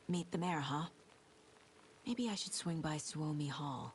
Meet the mayor, huh? Maybe I should swing by Suomi Hall.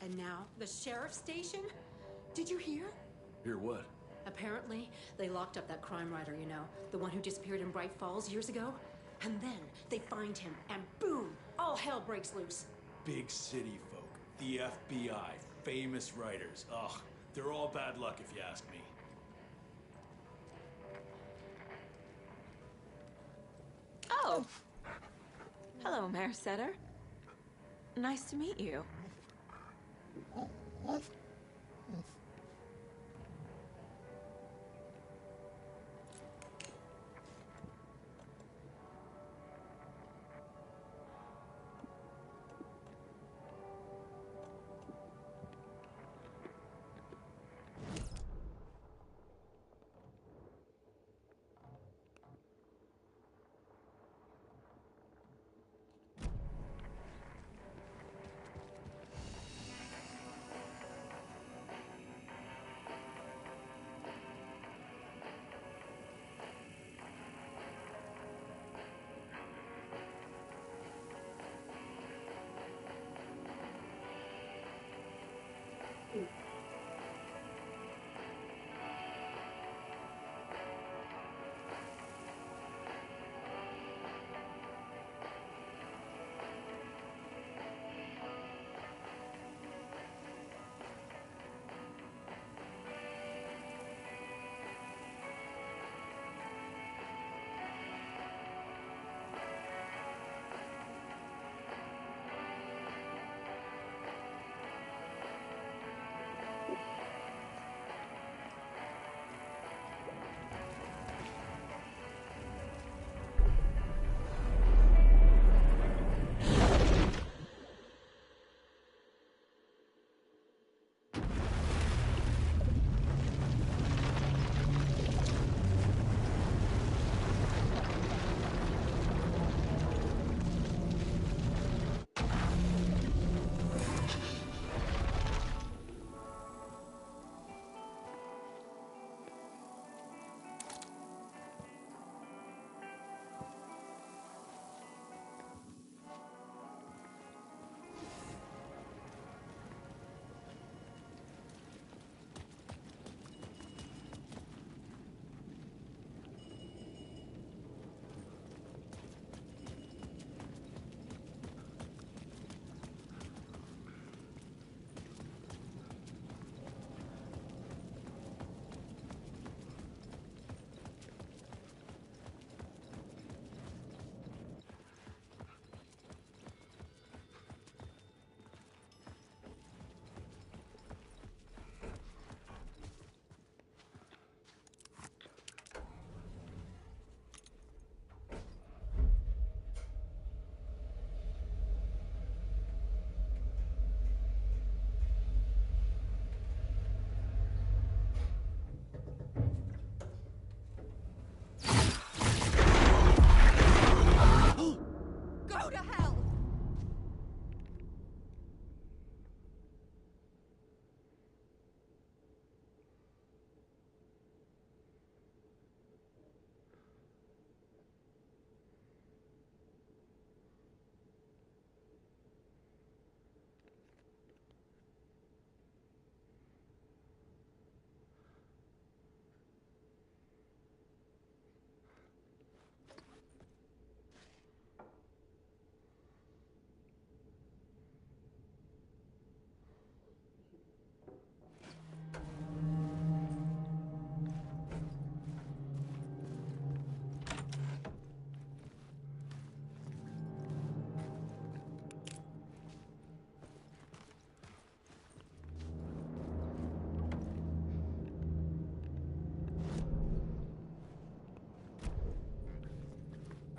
And now, the sheriff's station? Did you hear? Hear what? Apparently, they locked up that crime writer, you know, the one who disappeared in Bright Falls years ago. And then they find him, and boom, all hell breaks loose. Big city folk, the FBI, famous writers. Ugh, they're all bad luck if you ask me. Oh! Hello, Mayor Setter. Nice to meet you.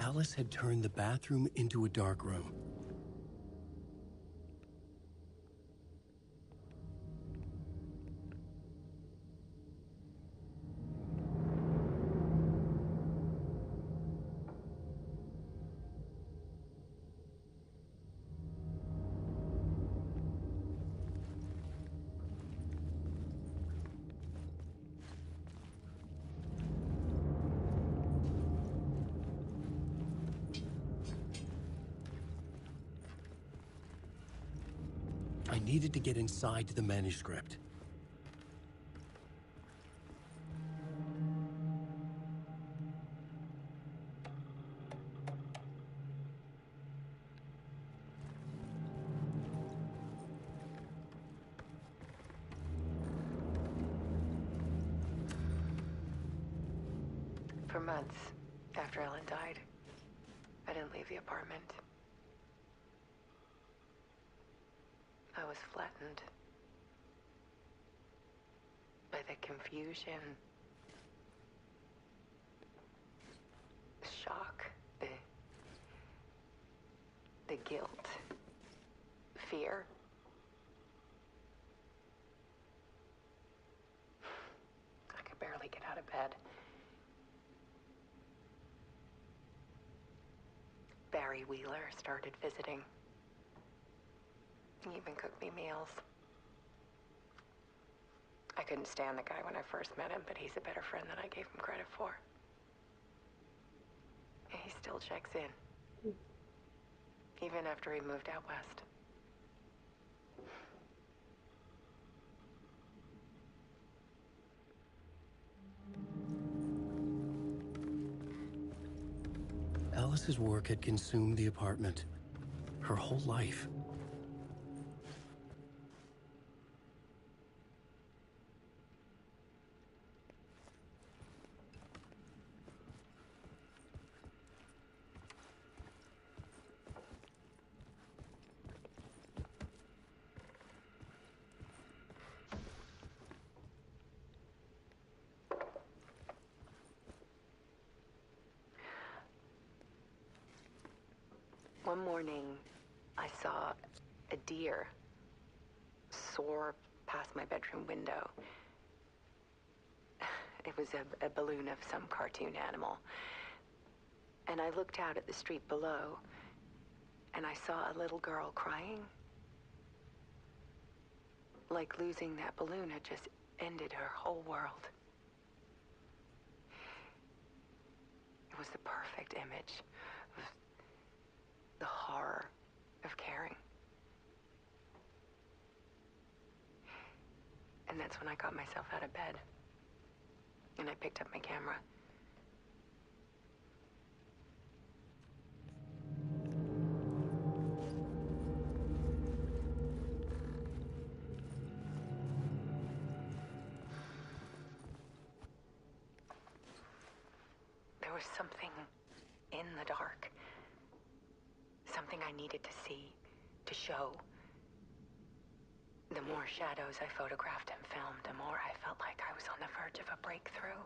Alice had turned the bathroom into a dark room. I needed to get inside the manuscript. For months after Ellen died, I didn't leave the apartment. I was flattened by the confusion, the shock, the guilt, fear. I could barely get out of bed. Barry Wheeler started visiting. He even cooked me meals. I couldn't stand the guy when I first met him, but he's a better friend than I gave him credit for. And he still checks in. Even after he moved out west. Alice's work had consumed the apartment. Her whole life. One morning, I saw a deer soar past my bedroom window. It was a balloon of some cartoon animal. And I looked out at the street below, and I saw a little girl crying. Like losing that balloon had just ended her whole world. It was the perfect image of the horror of caring. And that's when I got myself out of bed. And I picked up my camera. There was something in the dark. Something I needed to see, to show. The more shadows I photographed and filmed, the more I felt like I was on the verge of a breakthrough.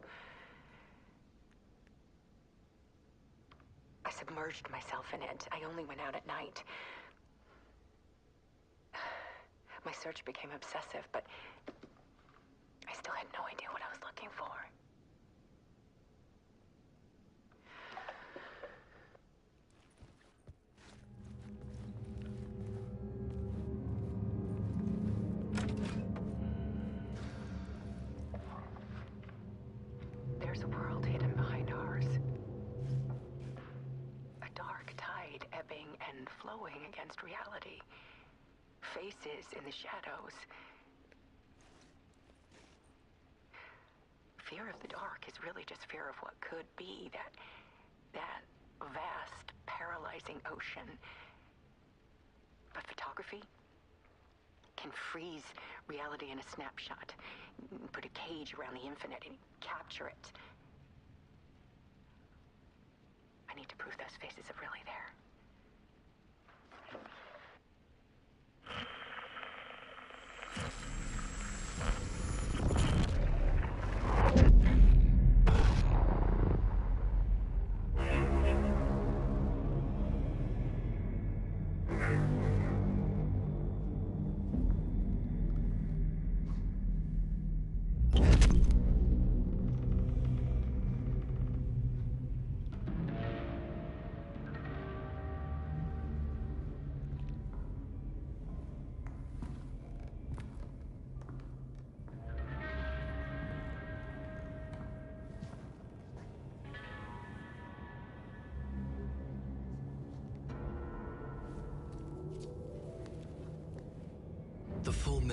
I submerged myself in it. I only went out at night. My search became obsessive, but I still had no idea what I was looking for. There's a world hidden behind ours. A dark tide ebbing and flowing against reality. Faces in the shadows. Fear of the dark is really just fear of what could be, that vast, paralyzing ocean. But photography can freeze reality in a snapshot, put a cage around the infinite and capture it. I need to prove those faces are really there.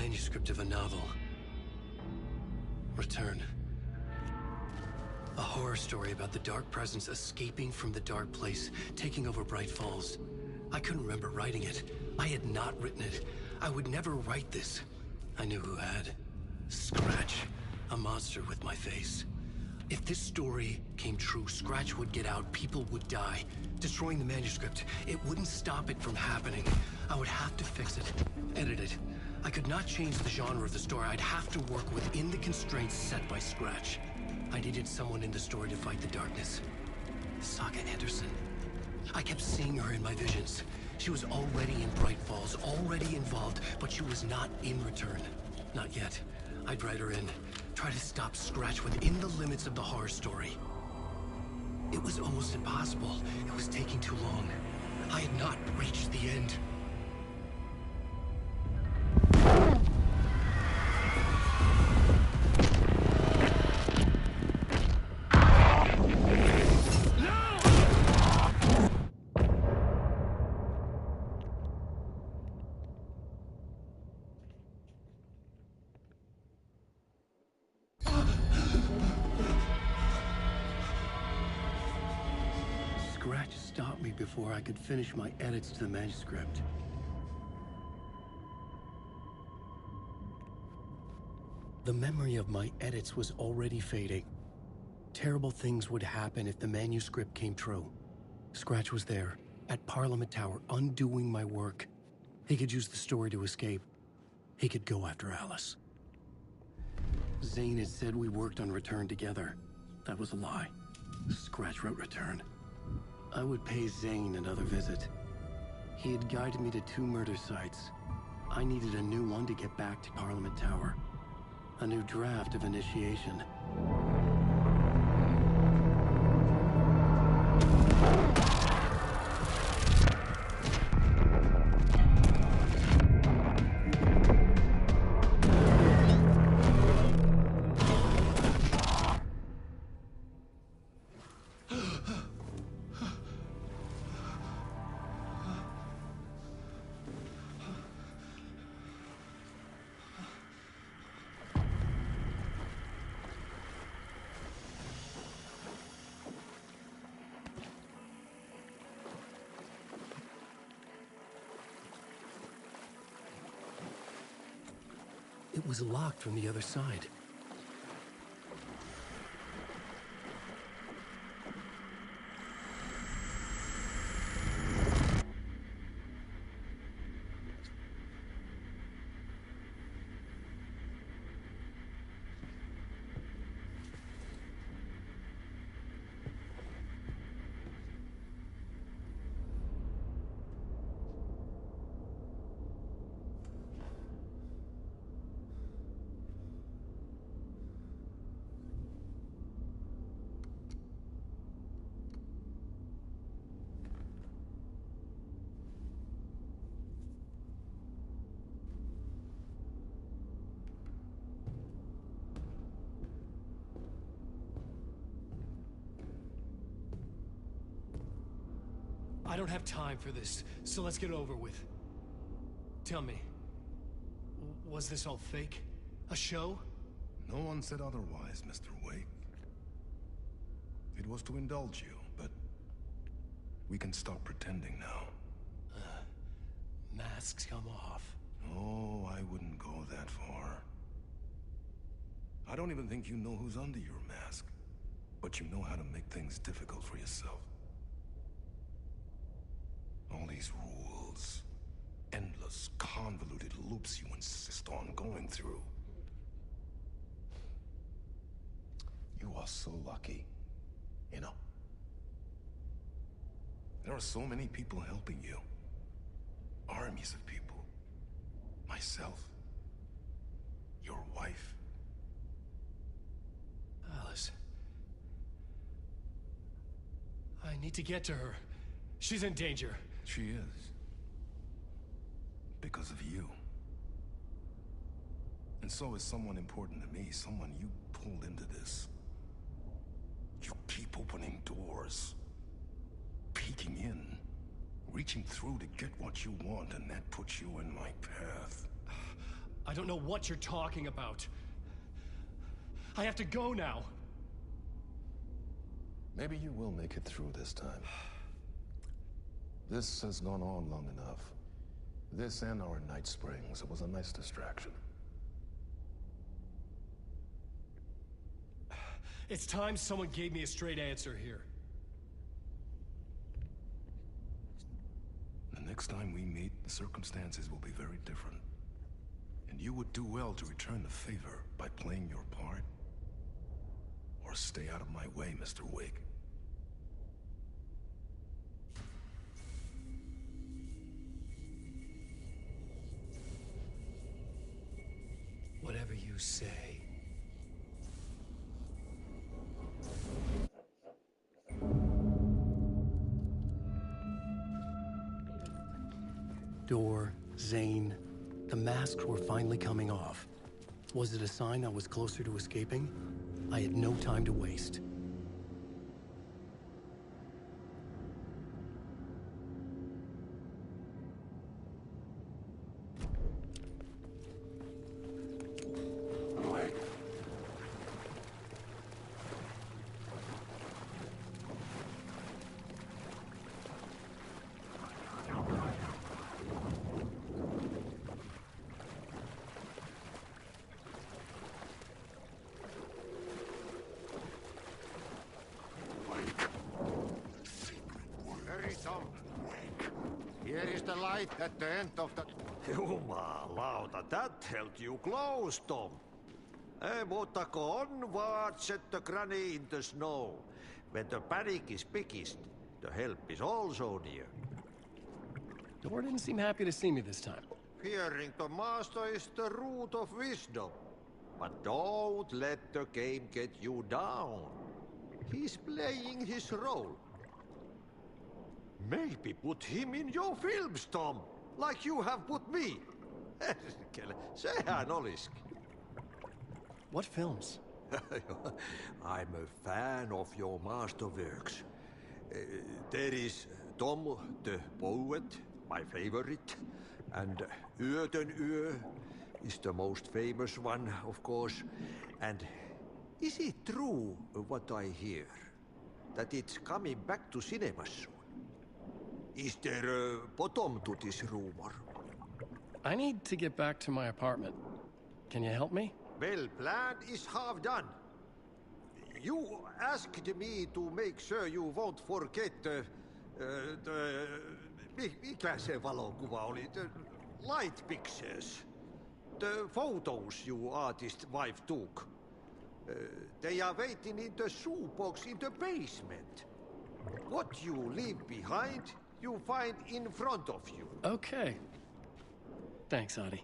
manuscript of a novel. Return. A horror story about the Dark Presence escaping from the Dark Place, taking over Bright Falls. I couldn't remember writing it. I had not written it. I would never write this. I knew who had. Scratch. A monster with my face. If this story came true, Scratch would get out, people would die. Destroying the manuscript, it wouldn't stop it from happening. I would have to fix it, edit it. I could not change the genre of the story. I'd have to work within the constraints set by Scratch. I needed someone in the story to fight the darkness. Saga Anderson. I kept seeing her in my visions. She was already in Bright Falls, already involved, but she was not in Return. Not yet. I'd write her in. Try to stop Scratch within the limits of the horror story. It was almost impossible. It was taking too long. I had not reached the end. Scratch stopped me before I could finish my edits to the manuscript. The memory of my edits was already fading. Terrible things would happen if the manuscript came true. Scratch was there, at Parliament Tower, undoing my work. He could use the story to escape. He could go after Alice. Zane had said we worked on Return together. That was a lie. Scratch wrote Return. I would pay Zane another visit. He had guided me to 2 murder sites. I needed a new one to get back to Parliament Tower. A new draft of initiation. It was locked from the other side. I don't have time for this, so let's get it over with. Tell me, was this all fake? A show? No one said otherwise, Mr. Wake. It was to indulge you, but we can stop pretending now. Masks come off. Oh, I wouldn't go that far. I don't even think you know who's under your mask, but you know how to make things difficult for yourself. All these rules, endless, convoluted loops you insist on going through. You are so lucky, you know. There are so many people helping you. Armies of people. Myself. Your wife. Alice. I need to get to her. She's in danger. She is. Because of you. And so is someone important to me, someone you pulled into this. You keep opening doors. Peeking in. Reaching through to get what you want, and that puts you in my path. I don't know what you're talking about. I have to go now. Maybe you will make it through this time. This has gone on long enough. This and our Night Springs, it was a nice distraction. It's time someone gave me a straight answer here. The next time we meet, the circumstances will be very different. And you would do well to return the favor by playing your part. Or stay out of my way, Mr. Wake. Whatever you say. Door, Zane, the masks were finally coming off. Was it a sign I was closer to escaping? I had no time to waste. Here is the light at the end of the... Jumalauta, that held you close, Tom. Mutta go onward, set the granny in the snow. When the panic is biggest, the help is also near. Door didn't seem happy to see me this time. Fearing the master is the root of wisdom. But don't let the game get you down. He's playing his role. Maybe put him in your films, Tom, like you have put me. Sehän oliski. What films? I'm a fan of your masterworks. There is Tom the Poet, my favorite, and Yöten Yö is the most famous one, of course. And is it true what I hear, that it's coming back to cinemas soon? Is there a bottom to this rumor? I need to get back to my apartment. Can you help me? Well, plan is half done. You asked me to make sure you won't forget mikä se valokuva oli? The light pictures. The photos your artist wife took. They are waiting in the shoebox in the basement. What you leave behind, you find in front of you. Okay. Thanks, Adi.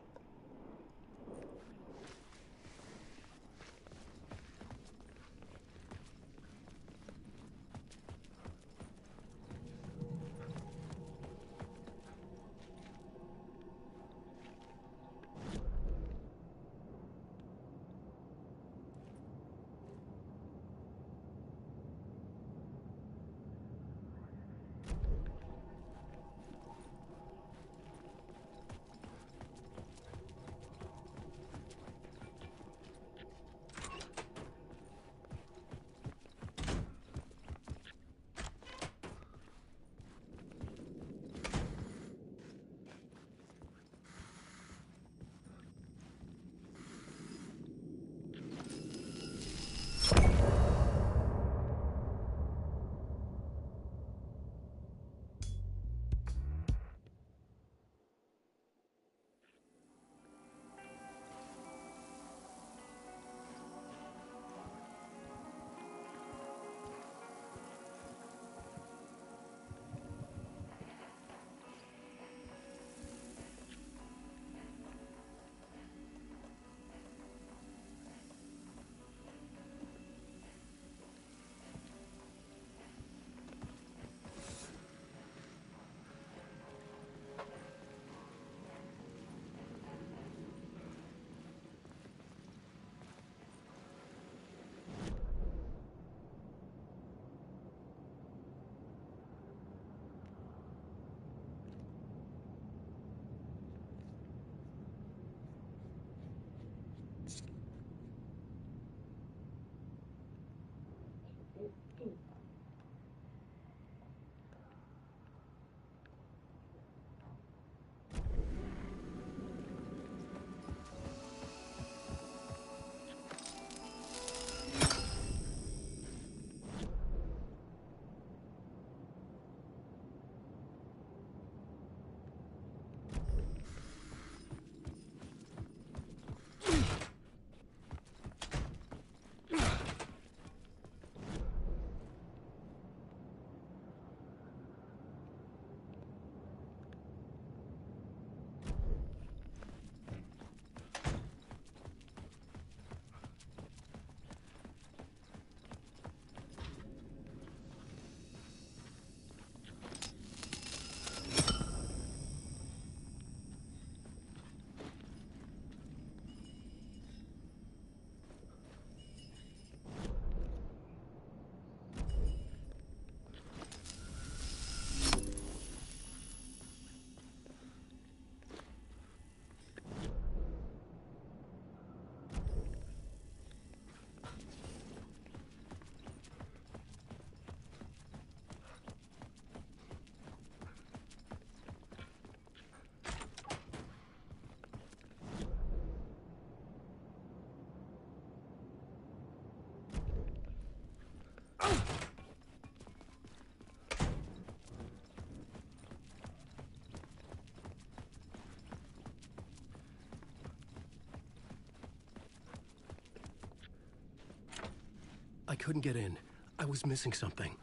I couldn't get in. I was missing something.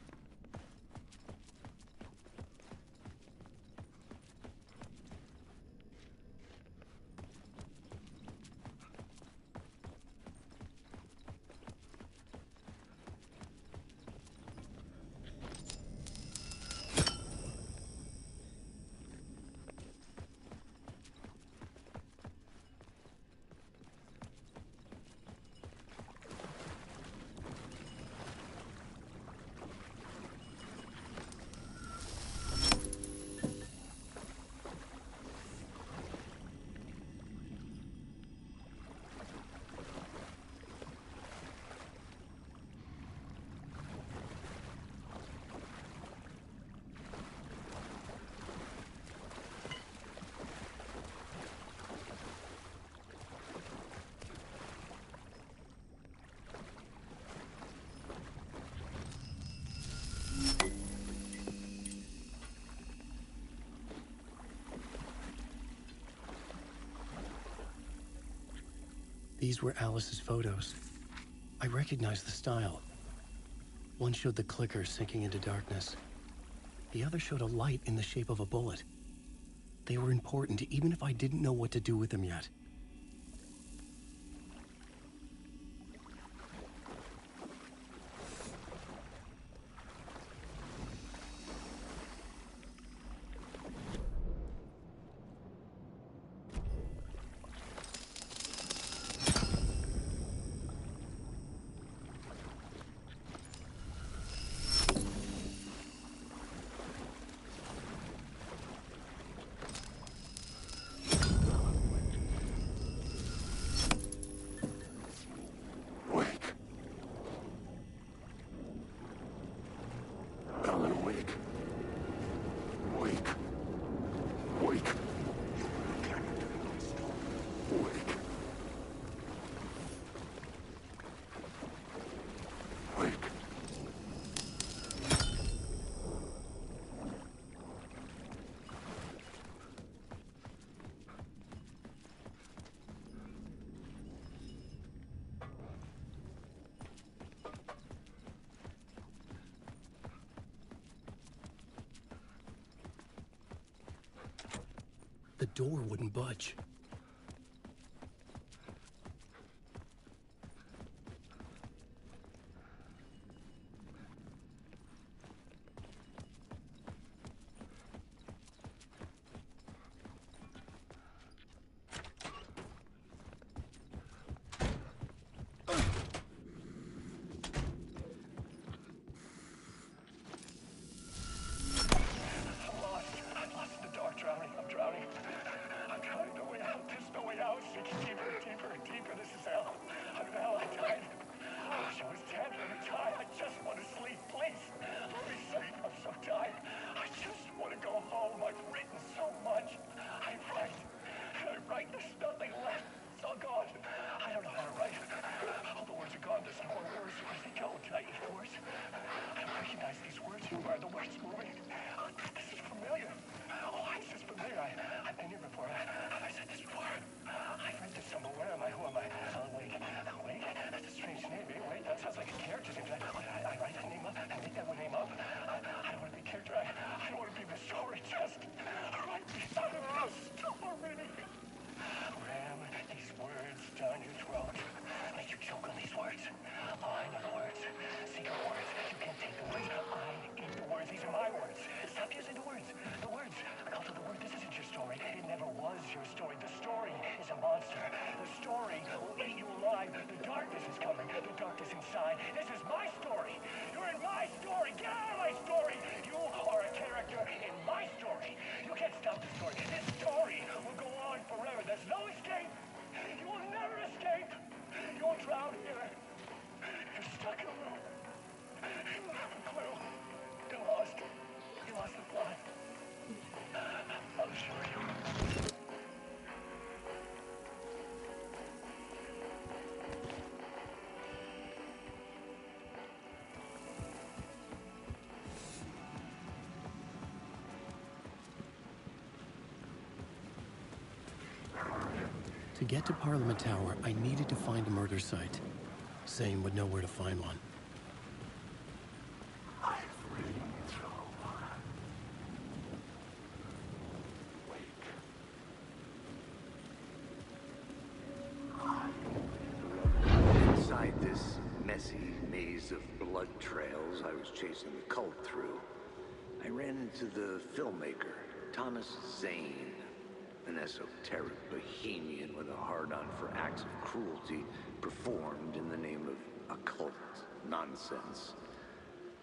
These were Alice's photos. I recognized the style. One showed the clicker sinking into darkness. The other showed a light in the shape of a bullet. They were important, even if I didn't know what to do with them yet. The door wouldn't budge. To get to Parliament Tower, I needed to find a murder site. Zane would know where to find one. chasing the cult through, I ran into the filmmaker, Thomas Zane, an esoteric bohemian with a hard-on for acts of cruelty performed in the name of occult nonsense.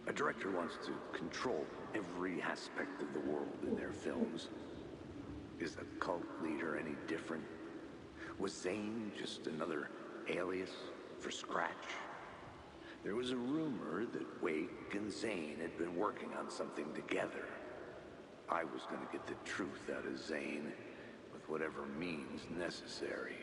A director wants to control every aspect of the world in their films. Is the cult leader any different? Was Zane just another alias for Scratch? There was a rumor that Wake and Zane had been working on something together. I was going to get the truth out of Zane with whatever means necessary.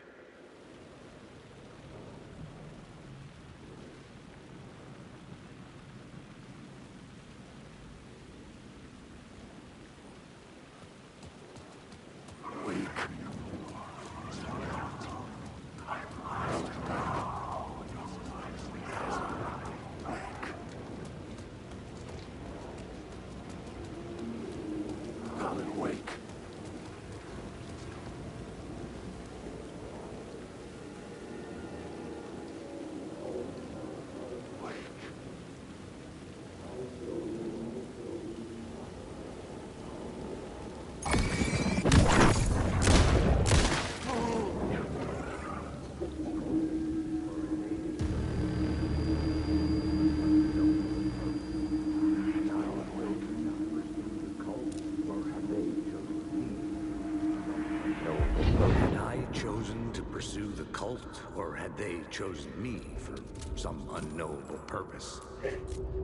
Pursue the cult, or had they chosen me for some unknowable purpose?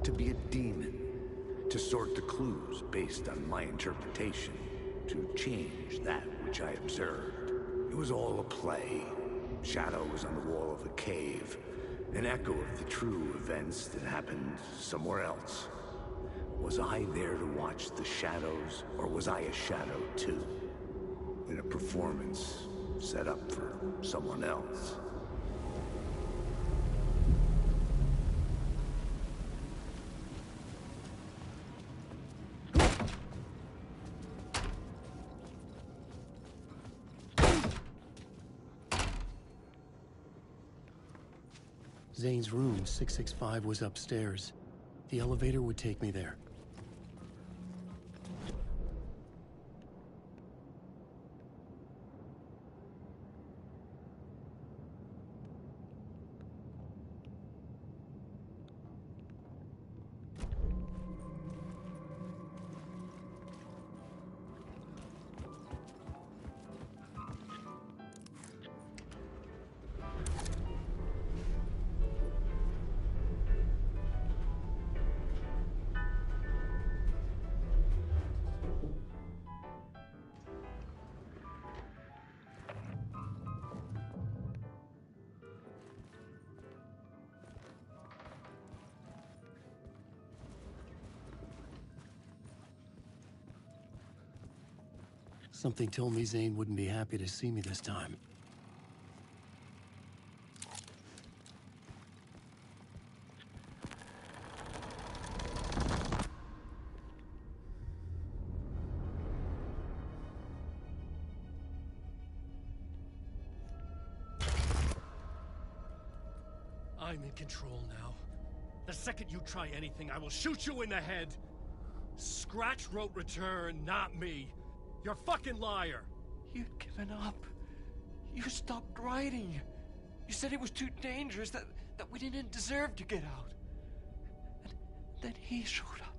To be a demon, to sort the clues based on my interpretation, to change that which I observed. It was all a play. Shadows on the wall of a cave, an echo of the true events that happened somewhere else. Was I there to watch the shadows, or was I a shadow too? In a performance set up for someone else. Zane's room, 665, was upstairs. The elevator would take me there. Something told me Zane wouldn't be happy to see me this time. I'm in control now. The second you try anything, I will shoot you in the head. Scratch wrote Return, not me. You're a fucking liar! You'd given up. You stopped writing. You said it was too dangerous, that we didn't deserve to get out. And then he showed up.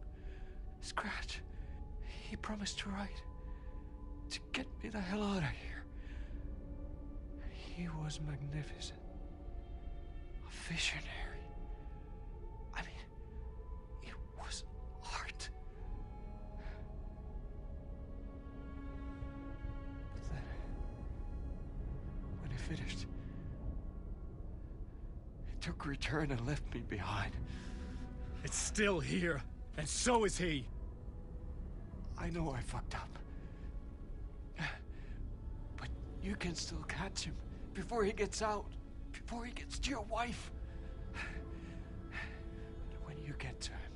Scratch. He promised to write. To get me the hell out of here. He was magnificent. A visionary. I mean, it was art. When he finished, he took Return and left me behind. It's still here, and so is he. I know I fucked up. But you can still catch him before he gets out, before he gets to your wife. And when you get to him,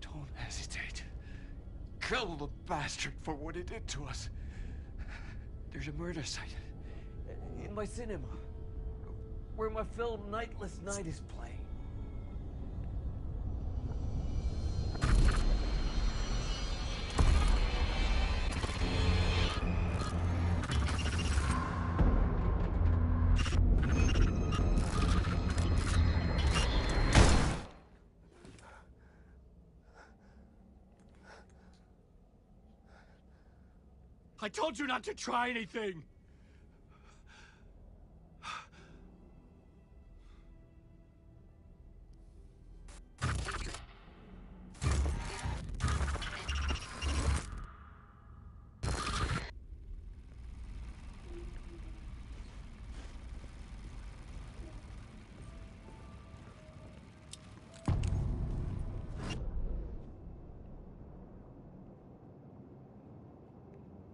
don't hesitate. Kill the bastard for what he did to us. There's a murder site in my cinema where my film Nightless Night is playing. I told you not to try anything!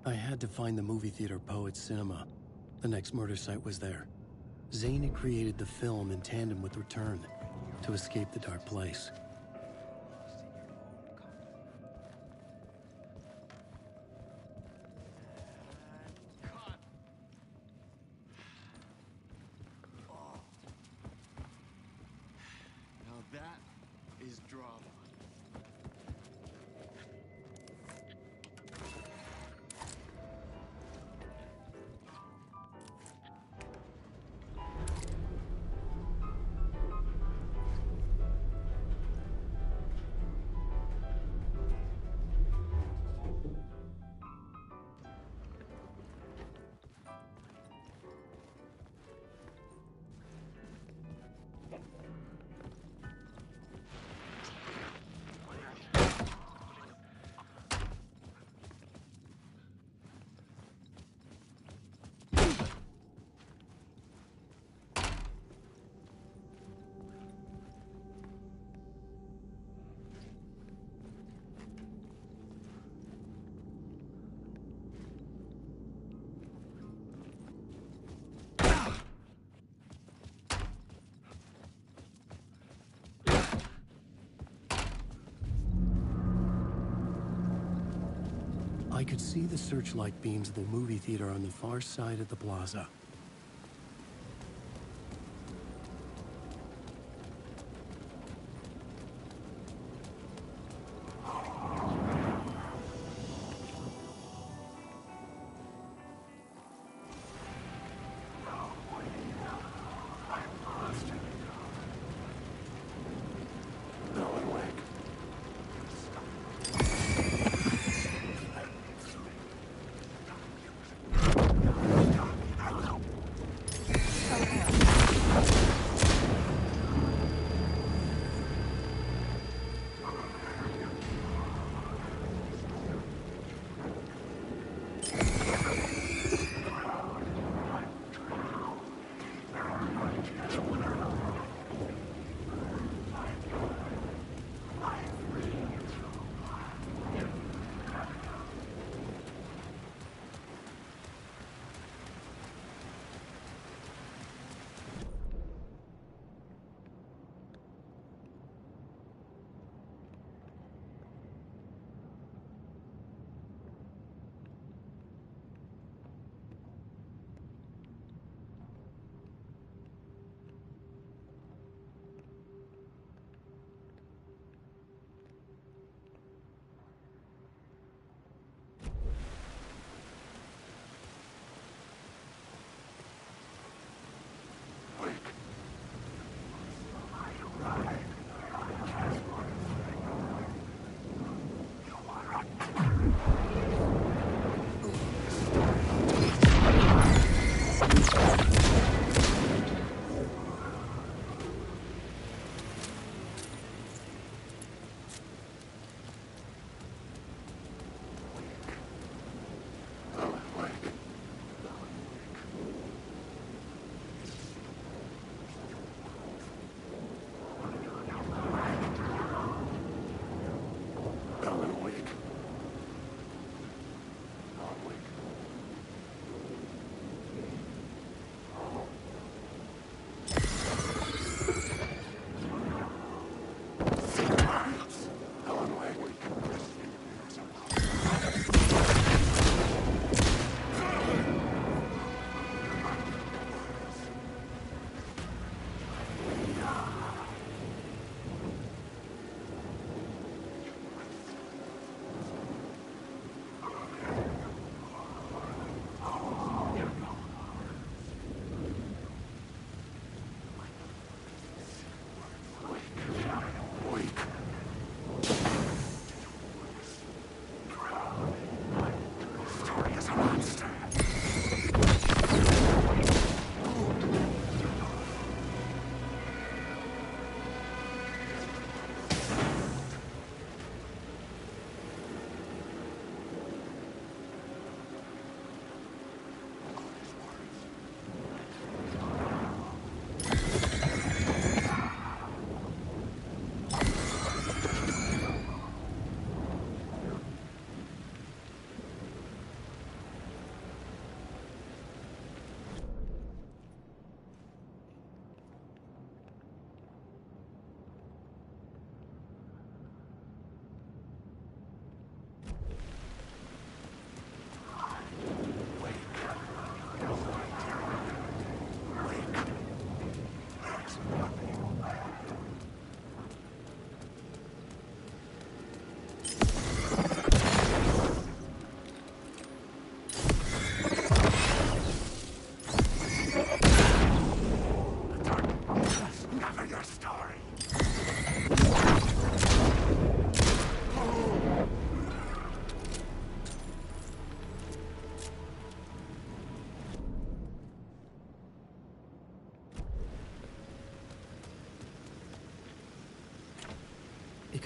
I had to find the movie theater Poet Cinema. The next murder site was there. Zane had created the film in tandem with Return to escape the dark place. Now that is drama. I could see the searchlight beams of the movie theater on the far side of the plaza.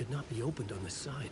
could not be opened on this side.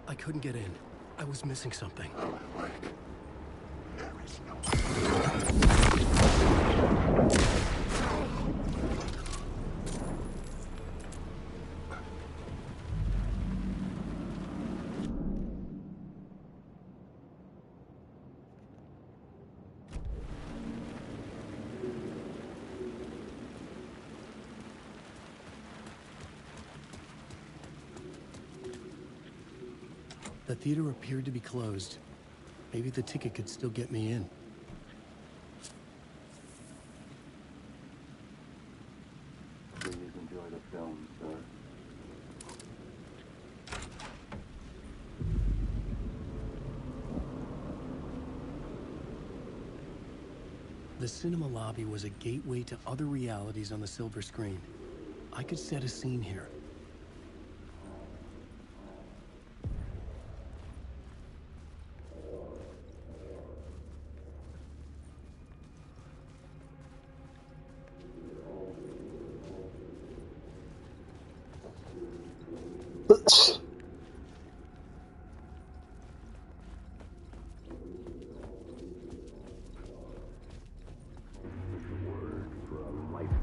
I couldn't get in. I was missing something. The theater appeared to be closed. Maybe the ticket could still get me in. Please enjoy the film, sir. The cinema lobby was a gateway to other realities on the silver screen. I could set a scene here.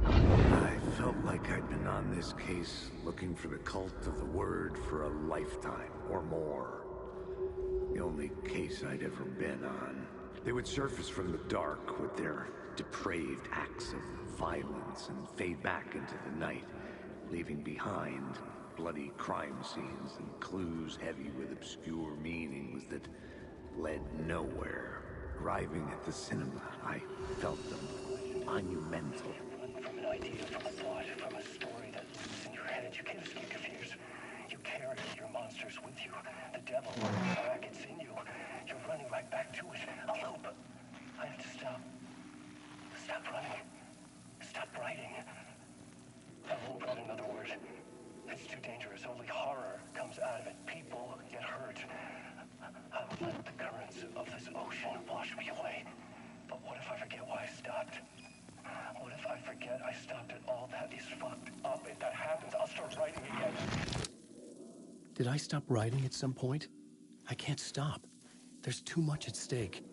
I felt like I'd been on this case looking for the cult of the word for a lifetime or more. The only case I'd ever been on. They would surface from the dark with their depraved acts of violence and fade back into the night, leaving behind bloody crime scenes and clues heavy with obscure meanings that led nowhere. Arriving at the cinema, I felt them monumental. From an idea, from a plot, from a story that lives in your head, you can't escape your fears. You carry your monsters with you. The devil, back, it's in you. You're running right back to it. A loop. I have to stop. Stop running. Stop writing. I won't write another word. It's too dangerous. Only horror comes out of it. People get hurt. I will let the currents of this ocean wash me away. But what if I forget why I stopped? What if I forget I stopped at all? That is fucked up. If that happens, I'll start writing again. Did I stop writing at some point? I can't stop. There's too much at stake.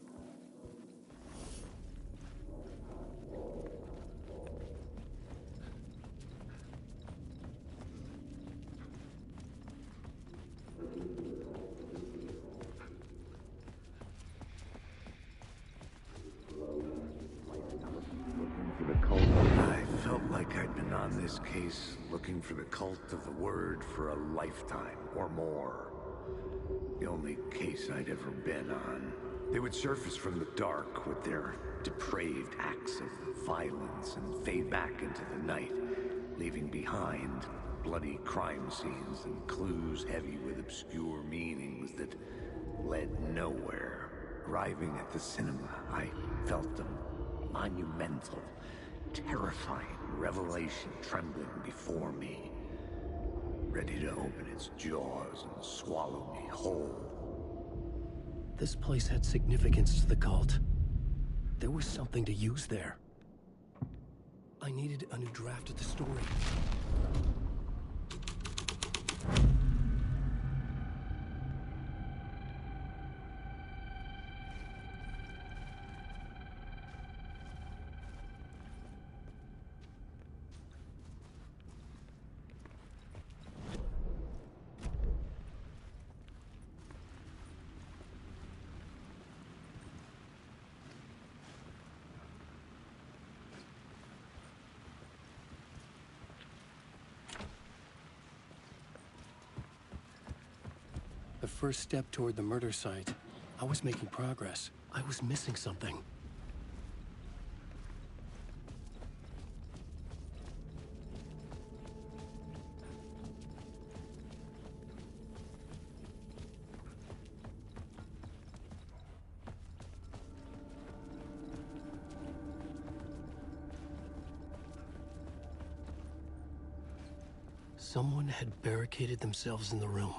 I felt like I'd been on this case looking for the cult of the word for a lifetime or more. The only case I'd ever been on. They would surface from the dark with their depraved acts of violence and fade back into the night, leaving behind bloody crime scenes and clues heavy with obscure meanings that led nowhere. Arriving at the cinema, I felt them monumental, terrifying revelation trembling before me, ready to open its jaws and swallow me whole. This place had significance to the cult. There was something to use there. I needed a new draft of the story. first step toward the murder site. I was making progress. I was missing something. Someone had barricaded themselves in the room.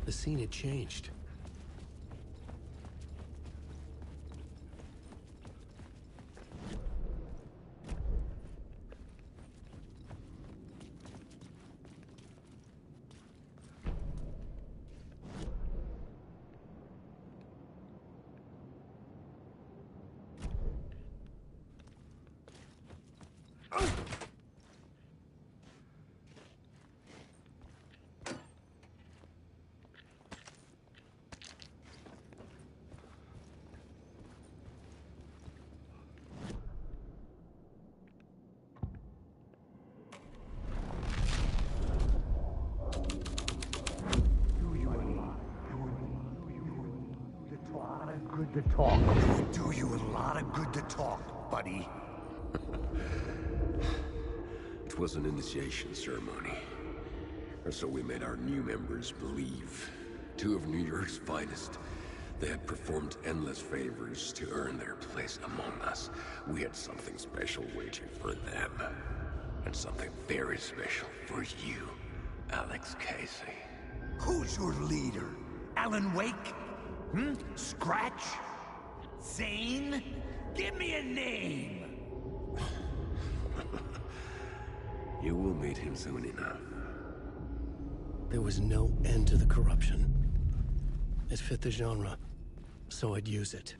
The scene had changed. To talk. Do you a lot of good to talk, buddy. It was an initiation ceremony. Or so we made our new members believe. Two of New York's finest. They had performed endless favors to earn their place among us. We had something special waiting for them. And something very special for you, Alex Casey. Who's your leader? Alan Wake? Scratch? Zane? Give me a name! You will meet him soon enough. There was no end to the corruption. It fit the genre, so I'd use it.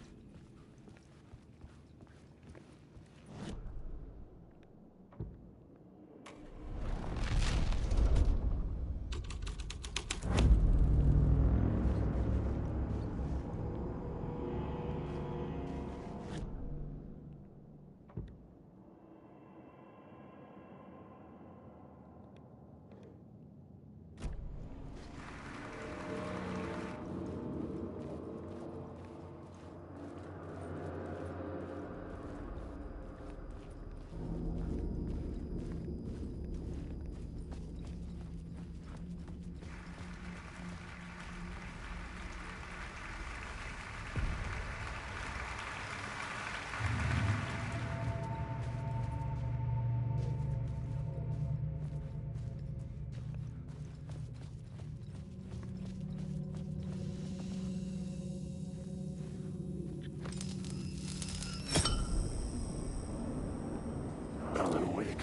Alan Wake.